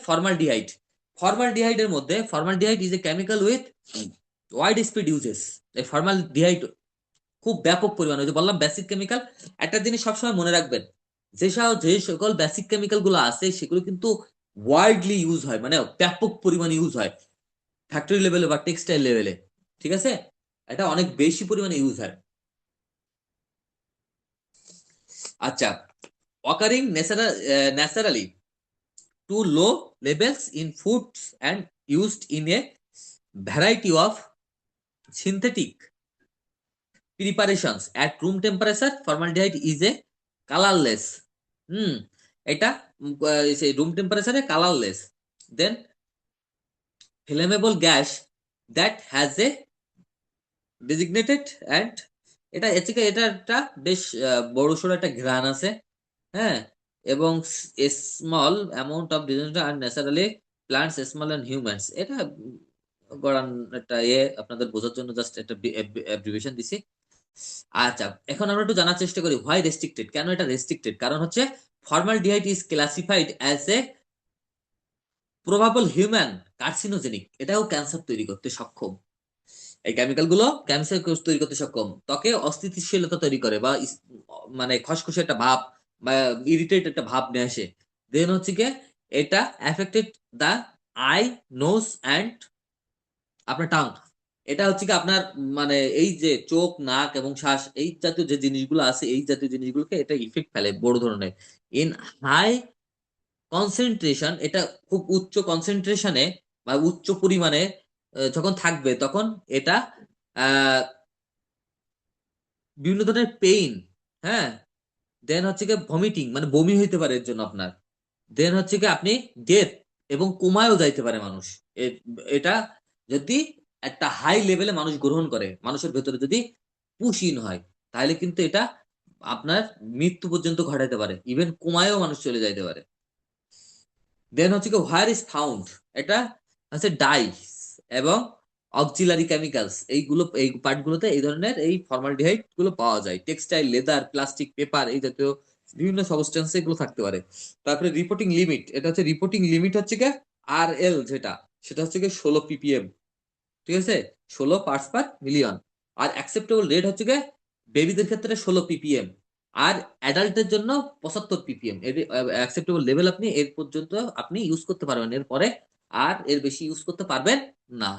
Formaldehyde. ফর্মালডিহাইডের মধ্যে formaldehyde is a chemical with wide speed uses. এই formaldehyde খুব ব্যাপক পরিমাণে, ওই যে বললাম বেসিক কেমিক্যাল। একটা জিনিস সবসময় মনে রাখবেন, যে সকল বেসিক কেমিক্যাল গুলো আছে সেগুলো কিন্তু ওয়াইডলি ইউজ হয়, মানে ব্যাপক পরিমাণে ইউজ হয় ফ্যাক্টরি লেভেলে বা টেক্সটাইল লেভেলে। ঠিক আছে, এটা অনেক বেশি পরিমাণে ইউজ হয়। আচ্ছা, occurring naturally to low levels in foods and used in a variety of synthetic preparations at room temperature. Formaldehyde is a colourless. হুম, এটা সেই রুম টেম্পারেচারে colourless. Then flammable gas that has a designated and, এটা এদিকে এটা একটা বেশ বড় সড়ো একটা ঘ্রাণ আছে। হ্যাঁ, এবং স্মল অ্যামাউন্ট অফ ডিজেন্টার আর naturally plants small and humans. এটা গড়ান একটা আপনাদের বোঝার জন্য জাস্ট একটা অ্যাব্রিভিয়েশন দিছি। আচ্ছা, এখন আমরা একটু জানার চেষ্টা করি হোয়াই রেস্ট্রিক্টেড, কেন এটা রেস্ট্রিক্টেড। কারণ হচ্ছে formaldehyde is classified as a probable human carcinogenic. এটাও ক্যান্সার তৈরি করতে সক্ষম। এই কেমিক্যাল গুলো ক্যান্সার তৈরি করতে সক্ষম, ত্বকে অস্থিতিশীলতা তৈরি করে বা মানে খসখসে একটা ভাব বা ইরিটেট একটা ভাব নিয়ে আসে। দেন হচ্ছে কি, এটা affected the eye, nose and আপনার টাং। এটা হচ্ছে কি আপনার মানে এই যে চোখ, নাক এবং শ্বাস, এই জাতীয় যে জিনিসগুলো আছে, এই জাতীয় জিনিসগুলোকে এটা ইফেক্ট ফেলে বড় ধরনের। ইন হাই কনসেন্ট্রেশন, এটা খুব উচ্চ কনসেন্ট্রেশনে বা উচ্চ পরিমাণে যখন থাকবে তখন এটা আহ বিভিন্ন ধরনের পেইন, হ্যাঁ, দেন হচ্ছে কি ভমিটিং মানে বমি হইতে পারে এর জন্য আপনার। দেন হচ্ছে কি আপনি ডেথ এবং কোমায়ও যাইতে পারে মানুষ। এটা যদি একটা হাই লেভেলে মানুষ গ্রহণ করে, মানুষের ভেতরে যদি পুশিন হয়, তাহলে কিন্তু এটা আপনার মৃত্যু পর্যন্ত ঘটাইতে পারে, ইভেন কোমায়ও মানুষ চলে যাইতে পারে। দেন হচ্ছে কি হোয়ার ইজ ফাউন্ড, এটা হচ্ছে ডাইস এবং অক্সিলারি কেমিক্যালস, এইগুলো এই পার্টগুলোতে এই ধরনের এই ফর্মালডিহাইড গুলো পাওয়া যায়। টেক্সটাইল, লেদার, প্লাস্টিক, পেপার, এই জাতীয় বিভিন্ন সাবস্টেন্সে এগুলো থাকতে পারে। তারপরে রিপোর্টিং লিমিট, এটা হচ্ছে রিপোর্টিং লিমিট হচ্ছে কি আর এল, যেটা সেটা হচ্ছে কি 16 ppm। ঠিক আছে, 16 parts per million। আর অ্যাকসেপ্টেবল রেট হচ্ছে কি বেবিদের ক্ষেত্রে 16 ppm, আর অ্যাডাল্টের জন্য 75 ppm। এর অ্যাকসেপ্টেবল লেভেল আপনি এর পর্যন্ত আপনি ইউজ করতে পারবেন, এরপরে আর এর বেশি ইউজ করতে পারবেন না।